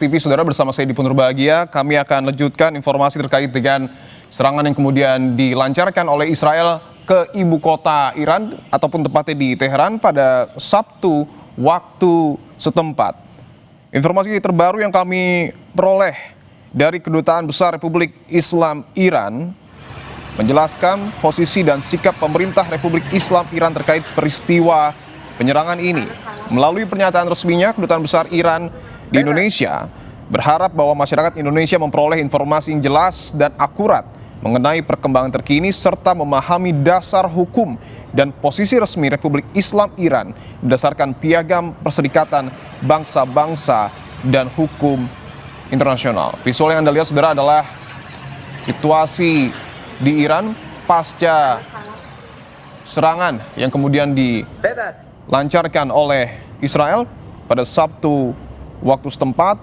TV Saudara, bersama saya Dipo Nurbahagia. Kami akan lanjutkan informasi terkait dengan serangan yang kemudian dilancarkan oleh Israel ke ibu kota Iran ataupun tepatnya di Teheran pada Sabtu waktu setempat. Informasi terbaru yang kami peroleh dari Kedutaan Besar Republik Islam Iran menjelaskan posisi dan sikap pemerintah Republik Islam Iran terkait peristiwa penyerangan ini. Melalui pernyataan resminya, Kedutaan Besar Iran di Indonesia berharap bahwa masyarakat Indonesia memperoleh informasi yang jelas dan akurat mengenai perkembangan terkini serta memahami dasar hukum dan posisi resmi Republik Islam Iran berdasarkan Piagam Perserikatan Bangsa-Bangsa dan Hukum Internasional. Visual yang Anda lihat, Saudara, adalah situasi di Iran pasca serangan yang kemudian dilancarkan oleh Israel pada Sabtu waktu setempat.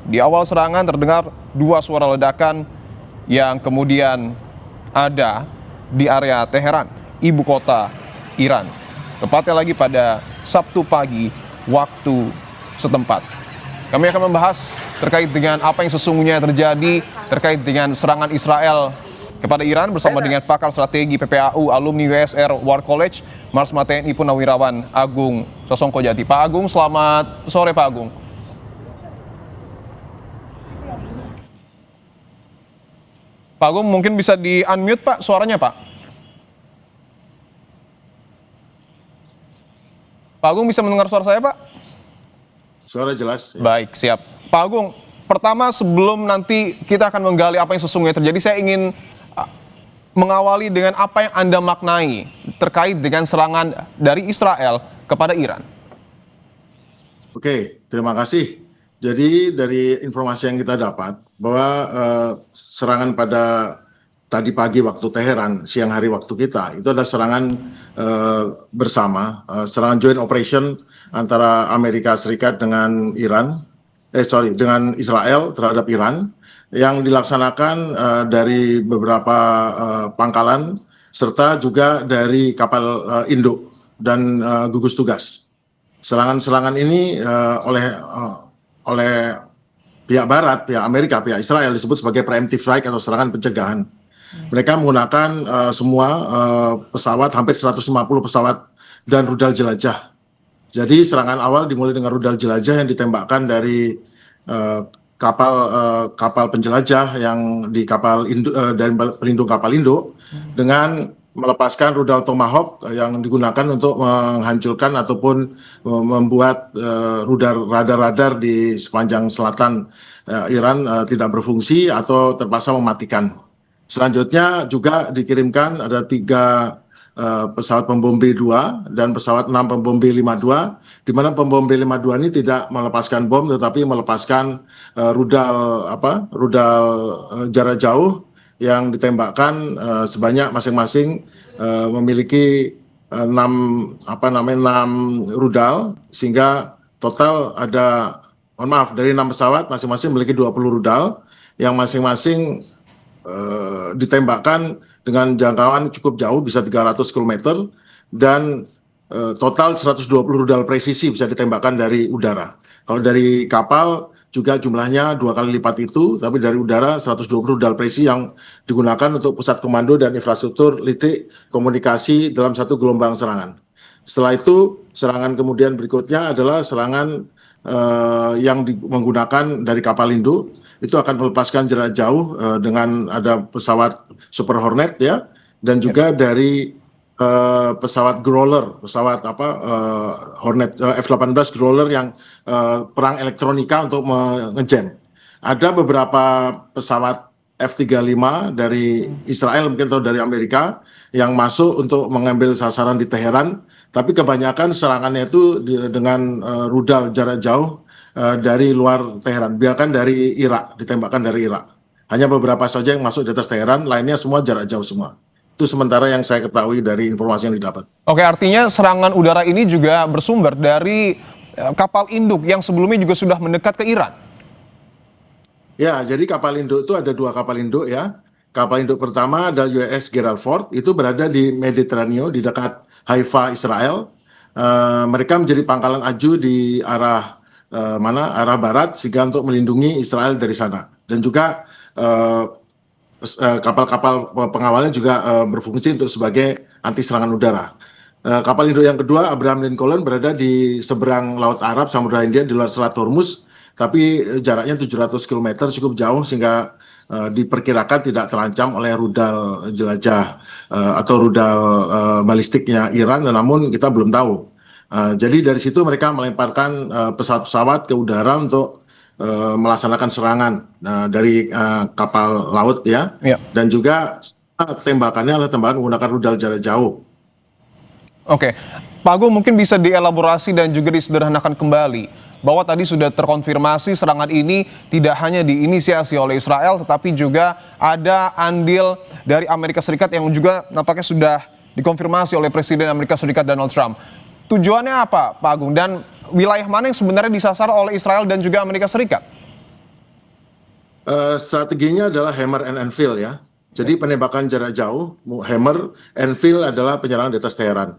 Di awal serangan terdengar dua suara ledakan yang kemudian ada di area Teheran, ibu kota Iran. Tepatnya lagi pada Sabtu pagi waktu setempat. Kami akan membahas terkait dengan apa yang sesungguhnya terjadi terkait dengan serangan Israel kepada Iran bersama dengan pakar strategi PPAU alumni WSR War College, Marsma TNI Purnawirawan Agung Sosongkojati. Pak Agung, selamat sore Pak Agung. Pak Agung, mungkin bisa di-unmute Pak suaranya Pak. Pak Agung, bisa mendengar suara saya Pak? Suara jelas. Ya. Baik, siap. Pak Agung, pertama sebelum nanti kita akan menggali apa yang sesungguhnya terjadi, saya ingin mengawali dengan apa yang Anda maknai terkait dengan serangan dari Israel kepada Iran. Oke, terima kasih. Jadi dari informasi yang kita dapat bahwa serangan pada tadi pagi waktu Teheran, siang hari waktu kita, itu ada serangan bersama, serangan joint operation antara Amerika Serikat dengan dengan Israel terhadap Iran yang dilaksanakan dari beberapa pangkalan serta juga dari kapal induk dan gugus tugas. Serangan-serangan ini oleh pihak Barat, pihak Amerika, pihak Israel disebut sebagai preemptive strike atau serangan pencegahan. Mereka menggunakan semua pesawat, hampir 150 pesawat dan rudal jelajah. Jadi serangan awal dimulai dengan rudal jelajah yang ditembakkan dari kapal penjelajah yang di kapal dari pelindung kapal induk dengan melepaskan rudal Tomahawk yang digunakan untuk menghancurkan ataupun membuat radar-radar di sepanjang selatan Iran tidak berfungsi atau terpaksa mematikan. Selanjutnya juga dikirimkan ada 3 pesawat pembom B-2 dan pesawat 6 pembom B-52, di mana pembom B-52 ini tidak melepaskan bom tetapi melepaskan rudal jarak jauh yang ditembakkan sebanyak masing-masing memiliki 6 rudal, sehingga total ada dari 6 pesawat masing-masing memiliki 20 rudal yang masing-masing ditembakkan dengan jangkauan cukup jauh, bisa 300 km, dan total 120 rudal presisi bisa ditembakkan dari udara. Kalau dari kapal juga jumlahnya 2 kali lipat itu, tapi dari udara 120 rudal presisi yang digunakan untuk pusat komando dan infrastruktur litik komunikasi dalam satu gelombang serangan. Setelah itu, serangan kemudian berikutnya adalah serangan yang menggunakan dari kapal induk, itu akan melepaskan jarak jauh dengan ada pesawat Super Hornet ya, dan juga dari pesawat Growler, Hornet F-18 Growler yang perang elektronika untuk mengejam. Ada beberapa pesawat F-35 dari Israel mungkin atau dari Amerika yang masuk untuk mengambil sasaran di Teheran, tapi kebanyakan serangannya itu dengan rudal jarak jauh dari luar Teheran, biarkan dari Irak, ditembakkan dari Irak. Hanya beberapa saja yang masuk di atas Teheran, lainnya semua jarak jauh semua. Itu sementara yang saya ketahui dari informasi yang didapat. Oke, artinya serangan udara ini juga bersumber dari kapal induk yang sebelumnya juga sudah mendekat ke Iran. Ya, jadi kapal induk itu ada 2 kapal induk ya. Kapal induk pertama adalah USS Gerald Ford, itu berada di Mediterania di dekat Haifa, Israel. Mereka menjadi pangkalan aju di arah arah barat sehingga untuk melindungi Israel dari sana. Dan juga kapal-kapal pengawalnya juga berfungsi untuk sebagai anti serangan udara. Kapal induk yang kedua, Abraham Lincoln, berada di seberang Laut Arab, Samudra Hindia, di luar Selat Hormuz, tapi jaraknya 700 km, cukup jauh sehingga diperkirakan tidak terancam oleh rudal jelajah atau rudal balistiknya Iran, namun kita belum tahu. Jadi dari situ mereka melemparkan pesawat-pesawat ke udara untuk melaksanakan serangan dari kapal laut ya. Dan juga tembakannya adalah tembakan menggunakan rudal jarak jauh. Oke, Pak Agung mungkin bisa dielaborasi dan juga disederhanakan kembali bahwa tadi sudah terkonfirmasi serangan ini tidak hanya diinisiasi oleh Israel tetapi juga ada andil dari Amerika Serikat yang juga nampaknya sudah dikonfirmasi oleh Presiden Amerika Serikat Donald Trump. Tujuannya apa, Pak Agung? Dan wilayah mana yang sebenarnya disasar oleh Israel dan juga Amerika Serikat? Strateginya adalah hammer and anvil ya. Jadi penembakan jarak jauh, hammer, anvil adalah penyerangan di atas Teheran.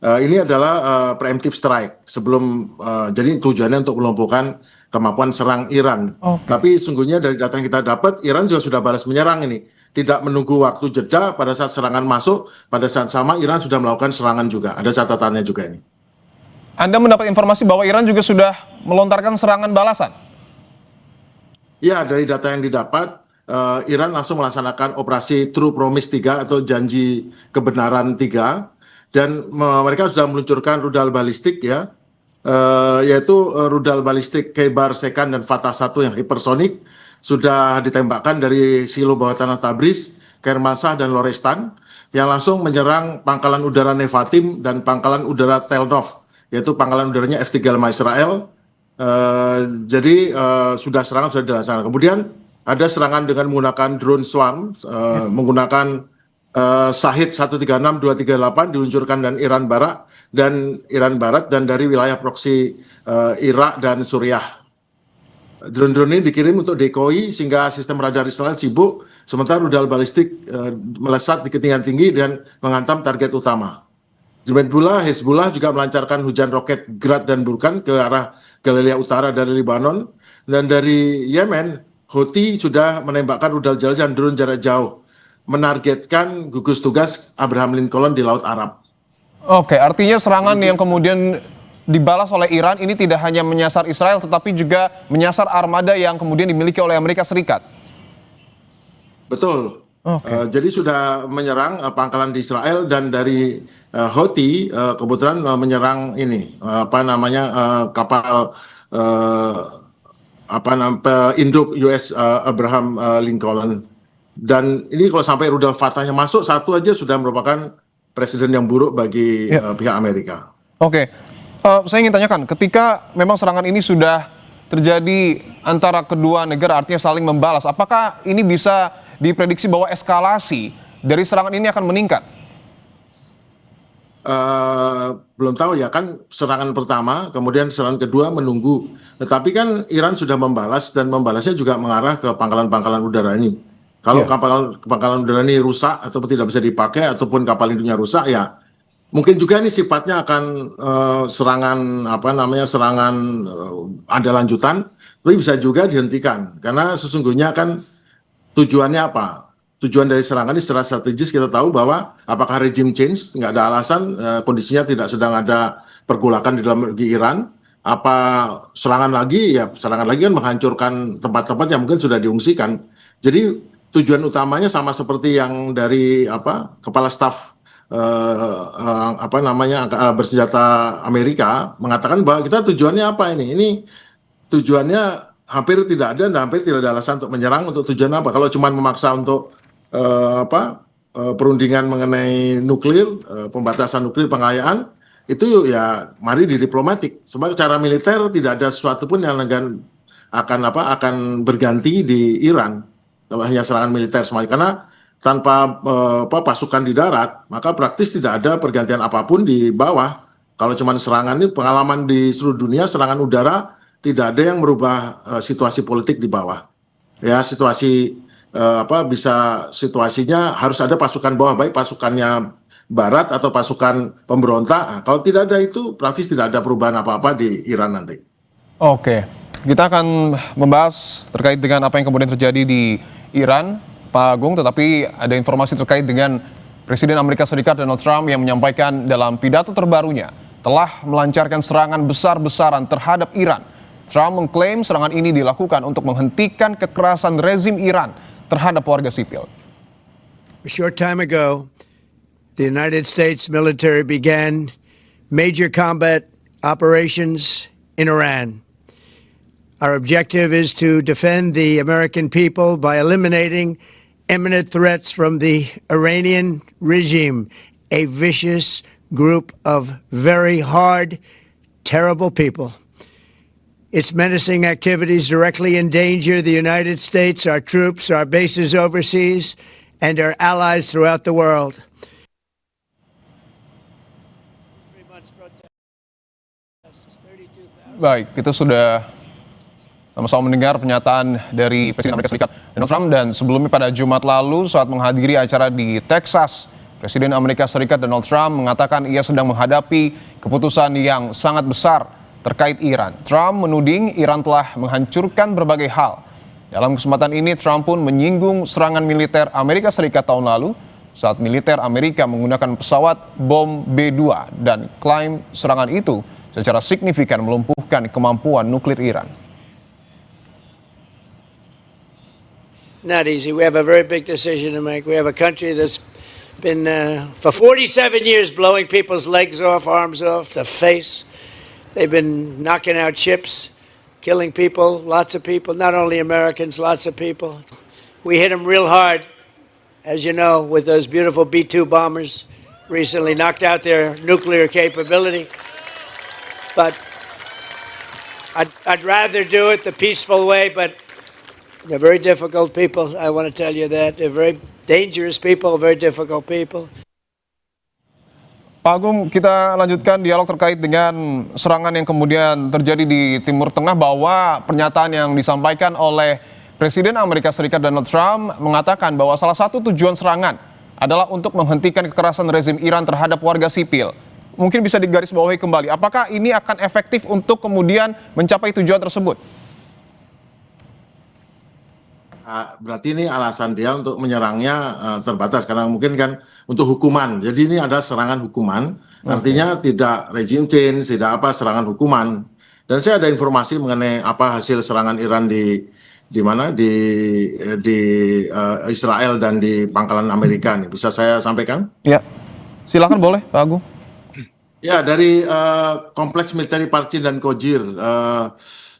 Ini adalah preemptive strike sebelum, jadi tujuannya untuk melumpuhkan kemampuan serang Iran. Tapi sungguhnya dari data yang kita dapat, Iran juga sudah balas menyerang ini. Tidak menunggu waktu jeda pada saat serangan masuk, pada saat sama Iran sudah melakukan serangan juga. Ada catatannya juga ini. Anda mendapat informasi bahwa Iran juga sudah melontarkan serangan balasan? Ya, dari data yang didapat, Iran langsung melaksanakan operasi True Promise 3 atau janji kebenaran 3. Dan mereka sudah meluncurkan rudal balistik ya, yaitu rudal balistik Khaybar Shekan dan Fatah 1 yang hipersonik sudah ditembakkan dari silo bawah tanah Tabriz, Kermansah dan Lorestan yang langsung menyerang pangkalan udara Nevatim dan pangkalan udara Tel Nov, yaitu pangkalan udaranya F-35 Israel. Jadi serangan sudah dilaksanakan. Kemudian ada serangan dengan menggunakan drone swarm, menggunakan Shahid 136, 238 diluncurkan dan Iran Barat dan dari wilayah proksi Irak dan Suriah. Drone-drone ini dikirim untuk decoy sehingga sistem radar Israel sibuk, sementara rudal balistik melesat di ketinggian tinggi dan menghantam target utama. Hezbollah juga melancarkan hujan roket Grad dan Burkan ke arah Galilea Utara dari Lebanon, dan dari Yemen, Houthi sudah menembakkan rudal jelajah dan drone jarak jauh menargetkan gugus tugas Abraham Lincoln di Laut Arab. Oke, artinya serangan yang kemudian dibalas oleh Iran ini tidak hanya menyasar Israel tetapi juga menyasar armada yang kemudian dimiliki oleh Amerika Serikat. Betul. Jadi sudah menyerang pangkalan di Israel, dan dari Houthi kebetulan menyerang ini kapal induk US Abraham Lincoln. Dan ini kalau sampai rudal Fatahnya masuk satu aja sudah merupakan presiden yang buruk bagi pihak Amerika. Oke, saya ingin tanyakan, ketika memang serangan ini sudah terjadi antara kedua negara, artinya saling membalas, apakah ini bisa diprediksi bahwa eskalasi dari serangan ini akan meningkat? Belum tahu ya, kan serangan pertama, kemudian serangan kedua menunggu. Tetapi kan Iran sudah membalas, dan membalasnya juga mengarah ke pangkalan-pangkalan udara ini. Kalau pangkalan udara ini rusak atau tidak bisa dipakai ataupun kapal induknya rusak, ya mungkin juga ini sifatnya akan serangan ada lanjutan, tapi bisa juga dihentikan karena sesungguhnya kan tujuannya apa? Tujuan dari serangan ini secara strategis kita tahu bahwa apakah regime change, nggak ada alasan, kondisinya tidak sedang ada pergolakan di dalam Iran, apa serangan lagi kan menghancurkan tempat-tempat yang mungkin sudah diungsikan. Jadi tujuan utamanya sama seperti yang dari kepala staf bersenjata Amerika mengatakan bahwa kita tujuannya apa ini? Ini tujuannya hampir tidak ada dan hampir tidak ada alasan untuk menyerang. Untuk tujuan apa? Kalau cuma memaksa untuk perundingan mengenai nuklir, pembatasan nuklir, pengayaan, itu ya mari di diplomatik. Sebab secara militer tidak ada sesuatu pun yang akan berganti di Iran. Kalau hanya serangan militer semuanya, karena tanpa pasukan di darat, maka praktis tidak ada pergantian apapun di bawah. Kalau cuma serangan, ini pengalaman di seluruh dunia, serangan udara tidak ada yang merubah situasi politik di bawah. Ya, situasinya harus ada pasukan bawah, baik pasukannya barat atau pasukan pemberontak. Nah, kalau tidak ada itu, praktis tidak ada perubahan apa-apa di Iran nanti. Oke, kita akan membahas terkait dengan apa yang kemudian terjadi di Iran, Pak Agung, tetapi ada informasi terkait dengan Presiden Amerika Serikat Donald Trump yang menyampaikan dalam pidato terbarunya telah melancarkan serangan besar-besaran terhadap Iran. Trump mengklaim serangan ini dilakukan untuk menghentikan kekerasan rezim Iran terhadap warga sipil. A short time ago, the United States military began major combat operations in Iran. Our objective is to defend the American people by eliminating imminent threats from the Iranian regime, a vicious group of very hard, terrible people. Its menacing activities directly endanger the United States, our troops, our bases overseas, and our allies throughout the world. Baik, itu sudah sama-sama mendengar pernyataan dari Presiden Amerika Serikat Donald Trump, dan sebelumnya pada Jumat lalu saat menghadiri acara di Texas, Presiden Amerika Serikat Donald Trump mengatakan ia sedang menghadapi keputusan yang sangat besar terkait Iran. Trump menuding Iran telah menghancurkan berbagai hal. Dalam kesempatan ini Trump pun menyinggung serangan militer Amerika Serikat tahun lalu saat militer Amerika menggunakan pesawat bom B-2 dan klaim serangan itu secara signifikan melumpuhkan kemampuan nuklir Iran. Not easy. We have a very big decision to make. We have a country that's been, for 47 years, blowing people's legs off, arms off, the face. They've been knocking out ships, killing people, lots of people, not only Americans, lots of people. We hit them real hard, as you know, with those beautiful B-2 bombers recently, knocked out their nuclear capability. But I'd rather do it the peaceful way, but they're very difficult people, I want to tell you that. They're very dangerous people, very difficult people. Pak Agung, kita lanjutkan dialog terkait dengan serangan yang kemudian terjadi di Timur Tengah, bahwa pernyataan yang disampaikan oleh Presiden Amerika Serikat Donald Trump mengatakan bahwa salah satu tujuan serangan adalah untuk menghentikan kekerasan rezim Iran terhadap warga sipil. Mungkin bisa digarisbawahi kembali, apakah ini akan efektif untuk kemudian mencapai tujuan tersebut? Berarti ini alasan dia untuk menyerangnya terbatas karena mungkin kan untuk hukuman. Jadi ini ada serangan hukuman, artinya tidak regime change, tidak apa, serangan hukuman. Dan saya ada informasi mengenai apa hasil serangan Iran di mana di Israel dan di pangkalan Amerika nih. Bisa saya sampaikan? Ya, silakan, boleh Pak Agung. Ya, dari kompleks militer Parchin dan Kojir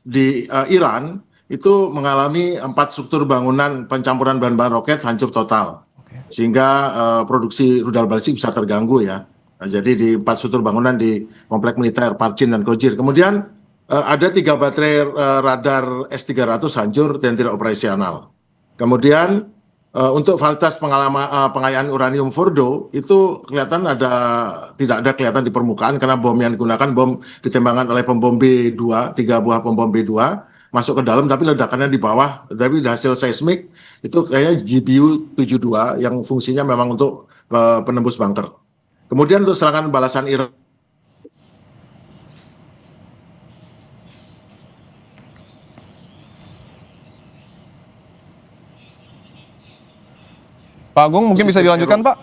di Iran itu mengalami 4 struktur bangunan pencampuran bahan-bahan roket hancur total, sehingga produksi rudal balistik bisa terganggu ya. Nah, jadi di 4 struktur bangunan di kompleks militer Parchin dan Kojir. Kemudian ada 3 baterai radar S-300 hancur dan tidak operasional. Kemudian untuk fasilitas pengayaan uranium Fordo itu kelihatan tidak ada kelihatan di permukaan karena bom yang digunakan bom ditembakkan oleh pembom B-2, 3 buah pembom B-2 masuk ke dalam, tapi ledakannya di bawah. Tapi hasil seismik itu kayaknya GBU-72 yang fungsinya memang untuk penembus bunker. Kemudian untuk serangan balasan Iran, Pak Agung, mungkin bisa dilanjutkan, Pak?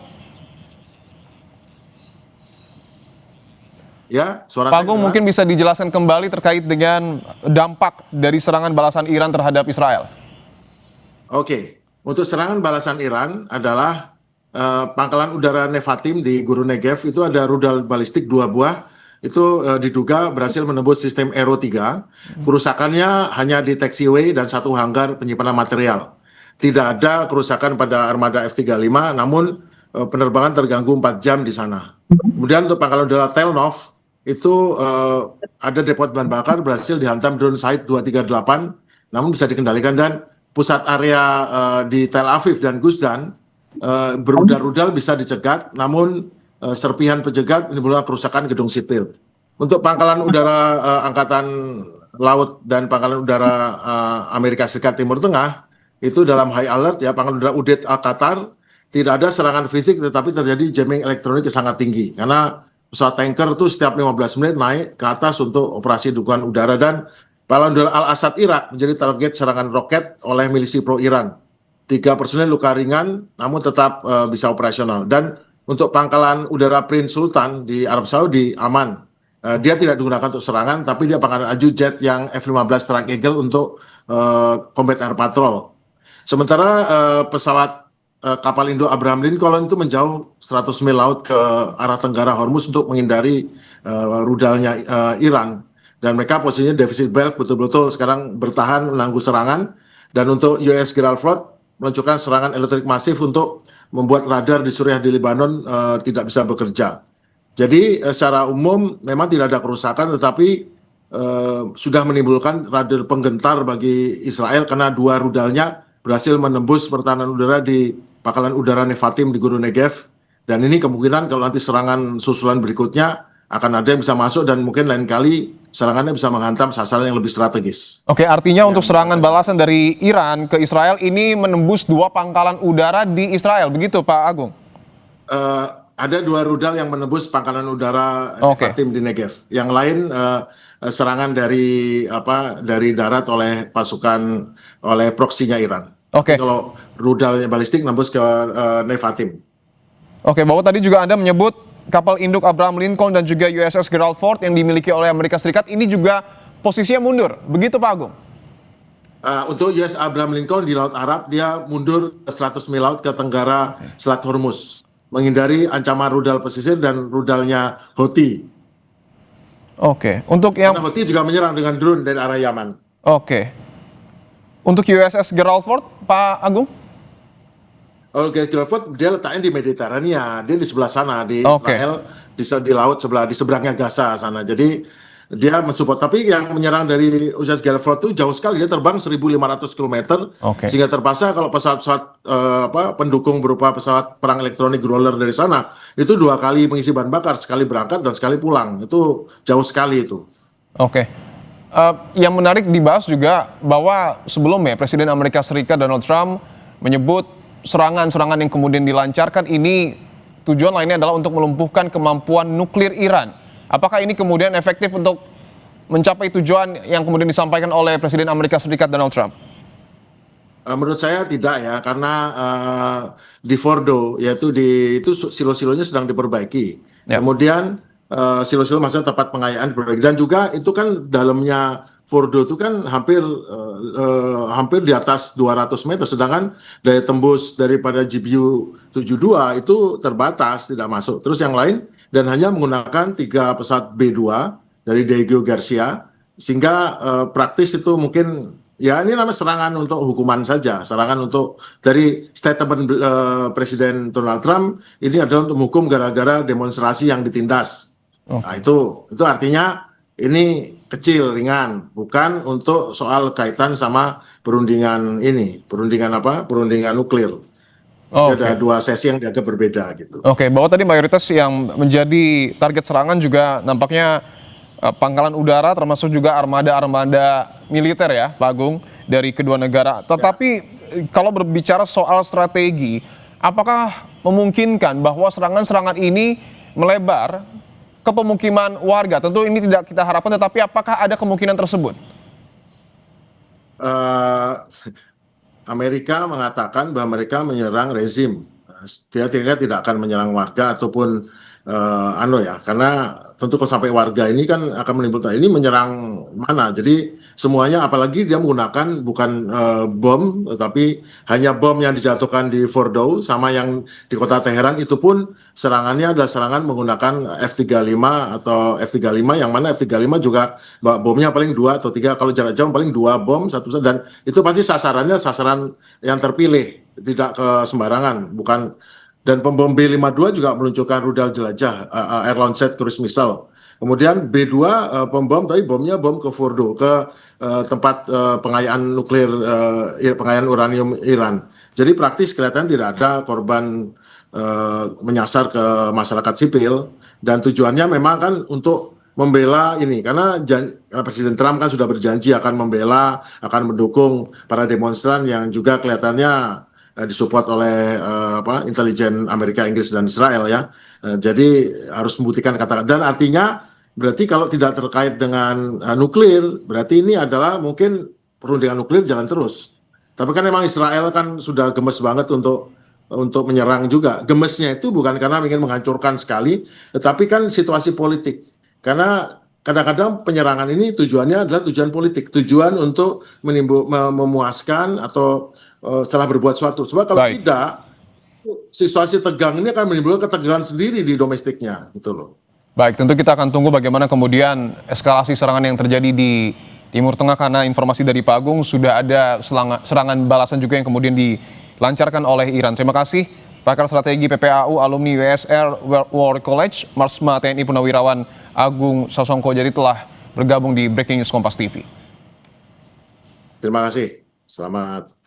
ya, suara Pak Agung, saya mungkin bisa dijelaskan kembali terkait dengan dampak dari serangan balasan Iran terhadap Israel. Oke, untuk serangan balasan Iran adalah pangkalan udara Nevatim di Guru Negev itu ada rudal balistik 2 buah. Itu diduga berhasil menembus sistem Aero 3. Kerusakannya hanya di taxiway dan 1 hanggar penyimpanan material. Tidak ada kerusakan pada armada F-35, namun penerbangan terganggu 4 jam di sana. Kemudian untuk pangkalan udara Telnov, itu ada depot bahan bakar berhasil dihantam drone Shahed 238, namun bisa dikendalikan, dan pusat area di Tel Aviv dan Gusdan berudal-rudal bisa dicegat, namun serpihan pencegat menimbulkan kerusakan gedung sipil. Untuk pangkalan udara Angkatan Laut dan pangkalan udara Amerika Serikat Timur Tengah, itu dalam high alert ya, pangkalan udara Udeid Al-Qatar, tidak ada serangan fisik tetapi terjadi jamming elektronik yang sangat tinggi karena pesawat tanker itu setiap 15 menit naik ke atas untuk operasi dukungan udara, dan Pahlawan Udara Al-Assad Irak menjadi target serangan roket oleh milisi pro-Iran. 3 personel luka ringan namun tetap bisa operasional. Dan untuk pangkalan udara Prince Sultan di Arab Saudi aman. Dia tidak digunakan untuk serangan, tapi dia pangkalan aju jet yang F-15 Strike Eagle untuk combat air patrol. Sementara pesawat kapal Indo Abraham Lincoln itu menjauh 100 mil laut ke arah tenggara Hormuz untuk menghindari rudalnya Iran. Dan mereka posisinya defisit belt, betul-betul sekarang bertahan menangguh serangan. Dan untuk US Gerald Ford meluncurkan serangan elektrik masif untuk membuat radar di Suriah di Lebanon tidak bisa bekerja. Jadi secara umum memang tidak ada kerusakan, tetapi sudah menimbulkan radar penggentar bagi Israel karena 2 rudalnya berhasil menembus pertahanan udara di pangkalan udara Nevatim di Gunung Negev. Dan ini kemungkinan kalau nanti serangan susulan berikutnya akan ada yang bisa masuk dan mungkin lain kali serangannya bisa menghantam sasaran yang lebih strategis. Oke, artinya untuk serangan balasan dari Iran ke Israel ini menembus 2 pangkalan udara di Israel, begitu Pak Agung? Ada 2 rudal yang menembus pangkalan udara Nevatim di Negev. Yang lain serangan dari darat oleh pasukan oleh proksinya Iran. Oke. Kalau rudalnya balistik nembus ke Nevatim. Oke, bahwa tadi juga Anda menyebut kapal induk Abraham Lincoln dan juga USS Gerald Ford yang dimiliki oleh Amerika Serikat ini juga posisinya mundur, begitu Pak Agung? Untuk US Abraham Lincoln di Laut Arab, dia mundur 100 mil laut ke tenggara Selat Hormuz, menghindari ancaman rudal pesisir dan rudalnya Houthi. Oke, untuk yang... Karena Houthi juga menyerang dengan drone dari arah Yaman. Oke. Untuk USS Gerald Ford, Pak Agung? Gerald Ford dia letaknya di Mediterania, dia di sebelah sana di Israel, di laut sebelah di seberangnya Gaza sana. Jadi dia mensupport. Tapi yang menyerang dari USS Gerald Ford itu jauh sekali, dia terbang 1.500 km, sehingga terpaksa kalau pesawat-pesawat pendukung berupa pesawat perang elektronik Growler dari sana itu 2 kali mengisi bahan bakar, sekali berangkat dan sekali pulang. Itu jauh sekali itu. Oke. Yang menarik dibahas juga bahwa sebelumnya Presiden Amerika Serikat Donald Trump menyebut serangan-serangan yang kemudian dilancarkan ini tujuan lainnya adalah untuk melumpuhkan kemampuan nuklir Iran. Apakah ini kemudian efektif untuk mencapai tujuan yang kemudian disampaikan oleh Presiden Amerika Serikat Donald Trump? Menurut saya tidak ya, karena di Fordo, yaitu itu silo-silonya sedang diperbaiki. Ya. Kemudian silo-silo maksudnya tempat pengayaan diperbaiki. Dan juga itu kan dalamnya Fordo itu kan hampir di atas 200 meter, sedangkan daya tembus daripada GBU 72 itu terbatas, tidak masuk. Terus yang lain, dan hanya menggunakan 3 pesawat B2 dari Diego Garcia, sehingga praktis itu mungkin, ya ini namanya serangan untuk hukuman saja, serangan untuk, dari statement Presiden Donald Trump, ini adalah untuk menghukum gara-gara demonstrasi yang ditindas. Nah itu artinya ini kecil, ringan, bukan untuk soal kaitan sama perundingan nuklir. Ada 2 sesi yang dianggap berbeda gitu. Oke, bahwa tadi mayoritas yang menjadi target serangan juga nampaknya pangkalan udara, termasuk juga armada-armada militer ya, Pak Agung, dari kedua negara. Tetapi kalau berbicara soal strategi, apakah memungkinkan bahwa serangan-serangan ini melebar ke pemukiman warga? Tentu ini tidak kita harapkan, tetapi apakah ada kemungkinan tersebut? Amerika mengatakan bahwa mereka menyerang rezim. Dia tidak akan menyerang warga ataupun karena tentu kalau sampai warga ini kan akan menimbulkan, ini menyerang mana. Jadi semuanya, apalagi dia menggunakan bukan bom, tetapi hanya bom yang dijatuhkan di Fordow sama yang di kota Teheran, itu pun serangannya adalah serangan menggunakan F-35 atau F-35, yang mana F-35 juga bomnya paling 2 atau 3, kalau jarak jauh paling 2 bom, 1 pesawat, dan itu pasti sasarannya sasaran yang terpilih, tidak ke sembarangan, bukan. Dan pembom B-52 juga meluncurkan rudal jelajah, Air Launched Cruise Missile. Kemudian B-2 pembom, tapi bomnya bom ke Fordo, ke tempat pengayaan nuklir, pengayaan uranium Iran. Jadi praktis kelihatan tidak ada korban menyasar ke masyarakat sipil, dan tujuannya memang kan untuk membela ini, karena Presiden Trump kan sudah berjanji akan membela, akan mendukung para demonstran yang juga kelihatannya disupport oleh intelijen Amerika, Inggris, dan Israel ya. Jadi harus membuktikan kata-kata, dan artinya berarti kalau tidak terkait dengan nuklir, berarti ini adalah mungkin perundingan nuklir jalan terus. Tapi kan memang Israel kan sudah gemes banget untuk menyerang juga. Gemesnya itu bukan karena ingin menghancurkan sekali, tetapi kan situasi politik. Karena kadang-kadang penyerangan ini tujuannya adalah tujuan politik, tujuan untuk memuaskan atau setelah berbuat suatu. Sebab kalau Baik. tidak, situasi tegang ini akan menimbulkan ketegangan sendiri di domestiknya, gitu loh. Baik, tentu kita akan tunggu bagaimana kemudian eskalasi serangan yang terjadi di Timur Tengah, karena informasi dari Pak Agung sudah ada serangan balasan juga yang kemudian dilancarkan oleh Iran. Terima kasih pakar strategi PPAU alumni WSR War College Marsma TNI Purnawirawan Agung Sasongko jadi telah bergabung di Breaking News Kompas TV. Terima kasih. Selamat